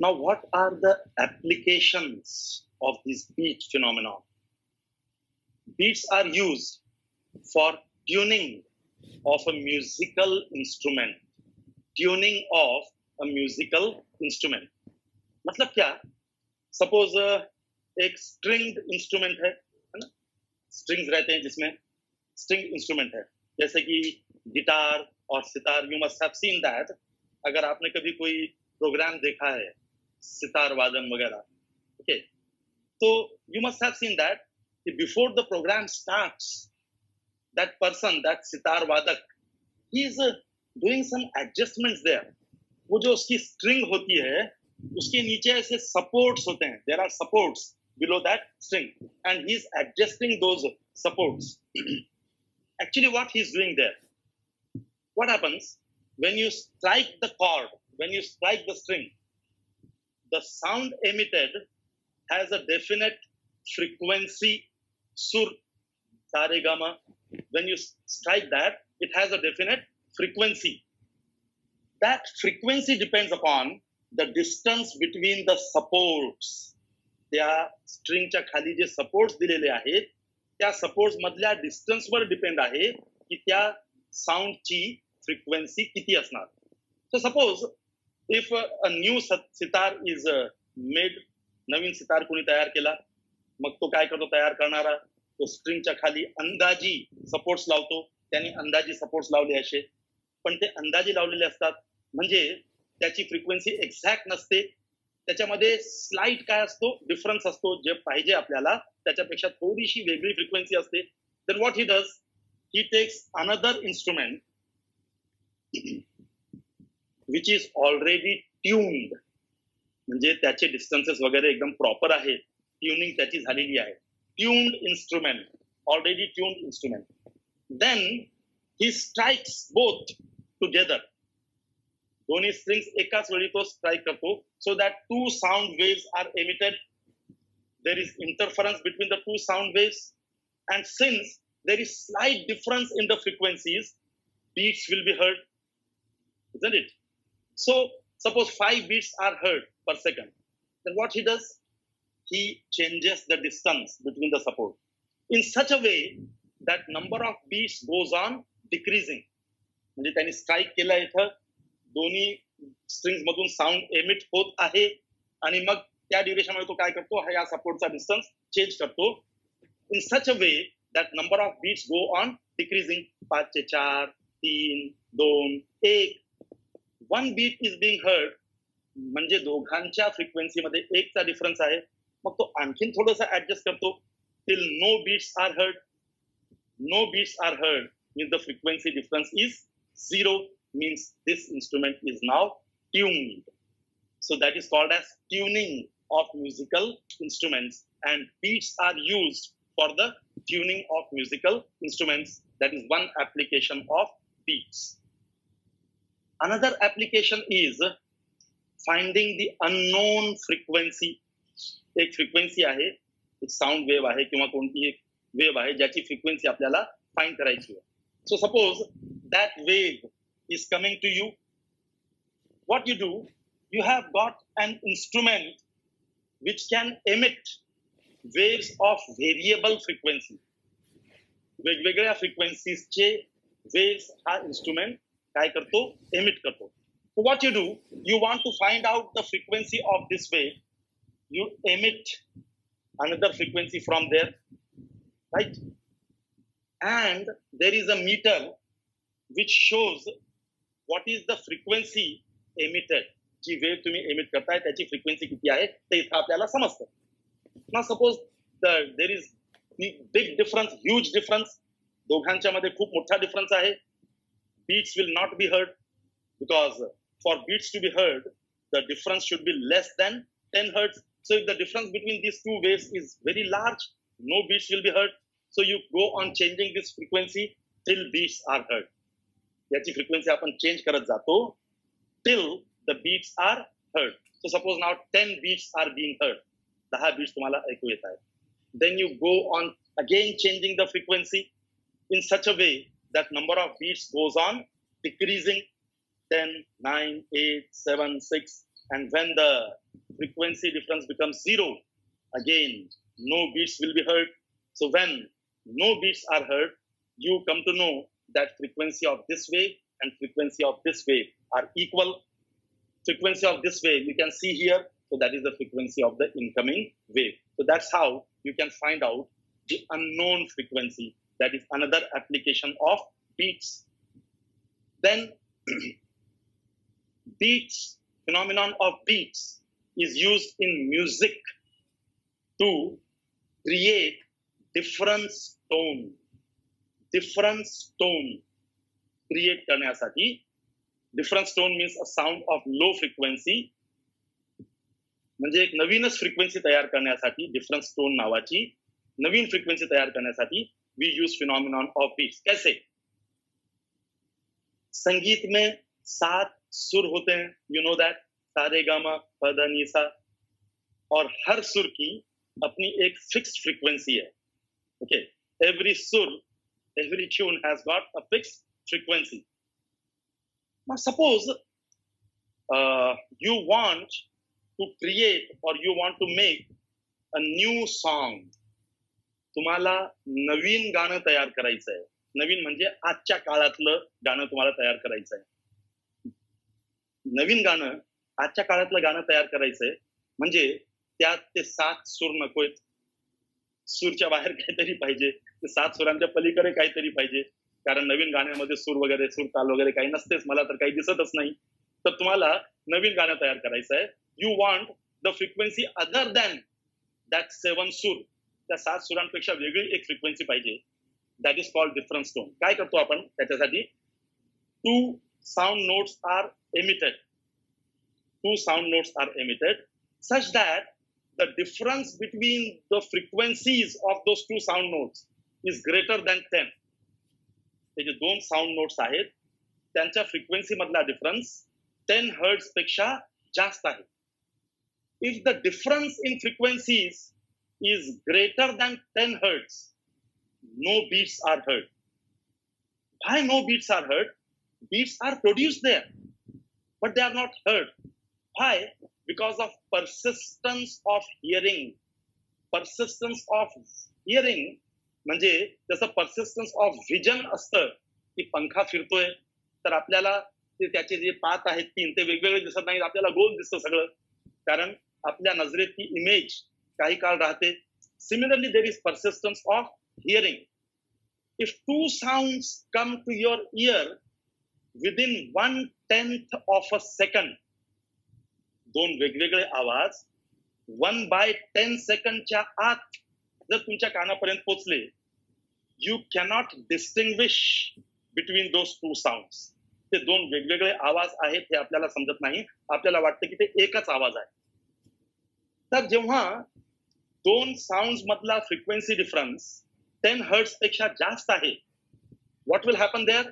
Now, what are the applications of this beat phenomenon? Beats are used for tuning of a musical instrument. Tuning of a musical instrument. मतलब क्या? Suppose एक stringed instrument है ना? Strings रहते हैं जिसमें string instrument है, जैसे कि गिटार और sitar. You must have seen that. अगर आपने कभी कोई प्रोग्राम देखा है सितार वादन वगैरह, okay, so you must have seen that before the program starts, that person, that sitar vadak, he is doing some adjustments there. वो जो उसकी string होती है, उसके नीचे ऐसे supports होते हैं. There are supports below that string, and he is adjusting those supports. Actually, what he is doing there? What happens when you strike the chord, when you strike the string? The sound emitted has a definite frequency, sur, sa, re, ga, ma. When you strike that, it has a definite frequency. That frequency depends upon the distance between the supports. त्या स्ट्रिंगच्या खाली जे supports दिलेले आहेत, त्या supports मधल्या distance वर depend आहे की त्या साऊंडची frequency किती असणार. So suppose if a new sitar is made, नवीन सितार कोणी तयार केला, मग तो काय करतो, तयार करणारा तो स्ट्रिंगच्या खाली अंदाजी सपोर्ट्स लावतो. त्याने अंदाजी सपोर्ट्स लावले असे, पण ते अंदाजी लावलेले असतात म्हणजे त्याची फ्रिक्वेन्सी एक्झॅक्ट नसते. त्याच्यामध्ये स्लाइट काय असतो, डिफरन्स असतो. जे पाहिजे आपल्याला त्याच्यापेक्षा थोडीशी वेगळी फ्रिक्वेन्सी असते. Then what he does, he takes another instrument which is already tuned, म्हणजे त्याचे डिस्टन्सेस वगैरे एकदम प्रॉपर आहेत, ट्यूनिंग त्याची झालेली आहे. Tuned instrument, already tuned instrument. Then he strikes both together. दोन्ही स्ट्रिंग्स एकाच वेळी तो स्ट्राइक करतो, so that two sound waves are emitted. There is interference between the two sound waves, and since there is slight difference in the frequencies, beats will be heard, isn't it? So suppose 5 beats are heard per second. Then what he does? He changes the distance between the support in such a way that number of beats goes on decreasing. म्हणजे त्यांनी strike केला, इथं दोन्ही strings मधून sound emit होत आहे, आणि मग त्या ड्युरेशन मध्ये तो काय करतो, हा या सपोर्टचा डिस्टन्स चेंज करतो in such a way that number of beats go on decreasing. 5 चे 4, 3, 2, 1. 1 बीट इज बिंग हर्ड, म्हणजे दोघांच्या फ्रिक्वेन्सी मध्ये 1 चा डिफरन्स आहे. मग तो आणखीन थोडंसं ऍडजस्ट करतो till no beats are heard. No beats are heard means the frequency difference is 0, means this instrument is now tuned. So that is called as tuning of musical instruments, and beats are used for the tuning of musical instruments. That is one application of beats. Another application is finding the unknown frequency. एक frequency आहे, एक sound wave आहे किंवा कोणती एक wave आहे ज्याची frequency आपल्याला फाइंड करायची आहे. So suppose that wave is coming to you. What you do, you have got an instrument which can emit waves of variable frequency. वेगवेगळ्या फ्रिक्वेन्सीजचे वेव्स हा इन्स्ट्रुमेंट काय करतो, एमिट करतो. So what you do, you want to find out the frequency of this wave, you emit another frequency from there, right? And there is a meter which shows what is the frequency emitted. जी wave तुम्ही emit करताय त्याची frequency किती आहे ते इथं आपल्याला समजतं. ना suppose there is big difference, huge difference, दोघांच्या मध्ये खूप मोठा डिफरन्स आहे. Beats will not be heard because for beats to be heard the difference should be less than 10 hertz. So if the difference between these two waves is very large, no beats will be heard. So you go on changing this frequency till beats are heard. याची frequency आपण change करत जातो till the beats are heard. So suppose now 10 beats are being heard, 10 beats तुम्हाला ऐकू येत आहेत. Then you go on again changing the frequency in such a way that number of beats goes on decreasing. 10, 9, 8, 7, 6. and when the frequency difference becomes 0, again no beats will be heard. So when no beats are heard, you come to know that frequency of this wave and frequency of this wave are equal. Frequency of this wave you can see here, so that is the frequency of the incoming wave. So that's how you can find out the unknown frequency. That is another application of beats. Then beats, phenomenon of beats is used in music to create difference tone. Difference tone create करण्यासाठी, difference tone means a sound of low frequency, म्हणजे एक नवीनच frequency तयार करण्यासाठी difference tone नावाची नवीन frequency तयार करण्यासाठी we use phenomenon of beats. कैसे? संगीत में 7 सुर होते हैं, you know that, सा रे गा मा प ध नि सा, और हर सुर की अपनी एक फिक्स्ड फ्रीक्वेंसी है. Okay, every sur, every tune has got a fixed frequency. Now suppose you want to create or you want to make a new song. तुम्हाला नवीन गाणं तयार करायचं आहे. नवीन म्हणजे आजच्या काळातलं गाणं तुम्हाला तयार करायचं आहे. नवीन गाणं आजच्या काळातलं गाणं तयार करायचंय म्हणजे त्यात ते 7 सूर नकोत. सूरच्या बाहेर काहीतरी पाहिजे, ते 7 सुरांच्या पलीकडे काहीतरी पाहिजे. कारण नवीन गाण्यामध्ये सूर वगैरे, सूर ताल वगैरे काही नसतेच, मला तर काही दिसतच नाही. तर तुम्हाला नवीन गाणं तयार करायचं आहे. You want the frequency other than that 7 सूर. त्या 7 सुरांपेक्षा वेगळी एक फ्रिक्वेन्सी पाहिजे. That is called difference tone. काय करतो आपण त्याच्यासाठी? 2 sound notes are emitted. 2 sound notes are emitted such that the difference between the frequencies of those 2 sound notes is greater than 10. ते जे 2 साऊंड नोट्स आहेत त्यांच्या फ्रिक्वेन्सी मधला difference 10 hertz पेक्षा जास्त आहे. If the difference in frequencies is greater than 10 hertz, no beats are heard. Why no beats are heard? Beats are produced there, but they are not heard. Why? Because of persistence of hearing. Persistence of hearing म्हणजे जसं persistence of vision असतं, की पंखा फिरतोय तर आपल्याला ते त्याचे जे पात आहेत 3 ते वेगवेगळे दिसत नाहीत, आपल्याला गोल दिसतं सगळं, कारण आपल्या नजरेत ती इमेज काही काळ राहते. Similarly, there is persistence of hearing. If 2 sounds come to your ear within 1/10 of a second, 2 वेगवेगळे आवाज 1/10 सेकंडच्या आत जर तुमच्या कानापर्यंत पोहोचले, you cannot distinguish between those 2 sounds. ते 2 वेगवेगळे आवाज आहेत हे आपल्याला समजत नाही. आपल्याला वाटतं की ते एकच आवाज आहे. तर जेव्हा 2 साऊंड्स मधला फ्रिक्वेन्सी डिफरन्स 10 हर्ट्ज पेक्षा जास्त आहे, व्हॉट विल हॅपन देअर?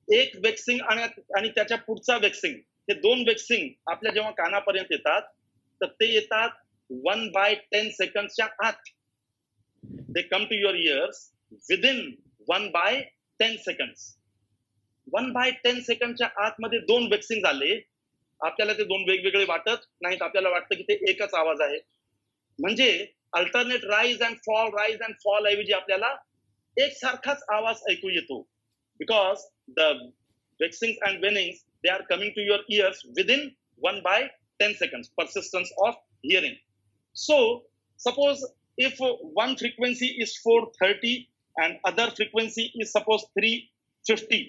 एक वेक्सिंग आणि त्याच्या पुढचा वेक्सिंग, हे 2 वेक्सिंग आपल्या जेव्हा कानापर्यंत येतात तर ते येतात 1/10 सेकंडच्या आत. They come to your ears within 1/10 seconds. 1/10 सेकंडच्या आतमध्ये 2 वेक्सिंग झाले. आपल्याला ते 2 वेगवेगळे वाटत नाहीत, आपल्याला वाटतं की ते एकच आवाज आहे. म्हणजे अल्टरनेट राईज अँड फॉल ऐवजी आपल्याला एकसारखाच आवाज ऐकू येतो. Because the waxing and वेनिंग they are coming to your ears within 1/10 seconds. Persistence of hearing. So suppose if one frequency is 430 and other frequency is suppose 350,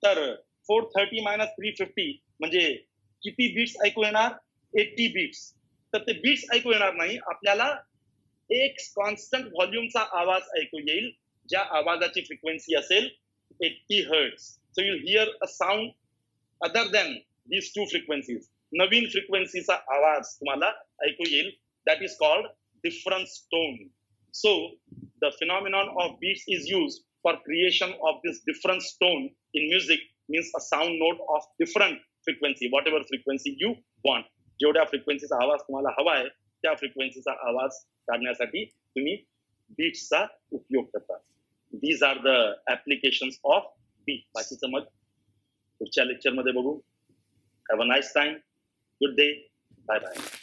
तर 430 minus 350 म्हणजे किती beats ऐकू येणार? 80 बीट्स. तर ते बीट्स ऐकू येणार नाही, आपल्याला एक कॉन्स्टंट व्हॉल्यूमचा आवाज ऐकू येईल ज्या आवाजाची फ्रिक्वेन्सी असेल 80 hertz. So you here a sound other than these 2 frequencies. नवीन फ्रिक्वेन्सीचा आवाज तुम्हाला ऐकू येईल. That is called difference tone. So the phenomenon of beats is used for creation of this difference tone in music. Means a sound note of different frequency, whatever frequency you want. जेवढ्या फ्रिक्वेन्सीचा आवाज तुम्हाला हवा आहे त्या फ्रिक्वेन्सीचा आवाज काढण्यासाठी तुम्ही बीट्सचा उपयोग करता. These are the applications of beat. बाकीचं मग पुढच्या लेक्चर मध्ये बघू. Have a nice time. Good day. Bye bye.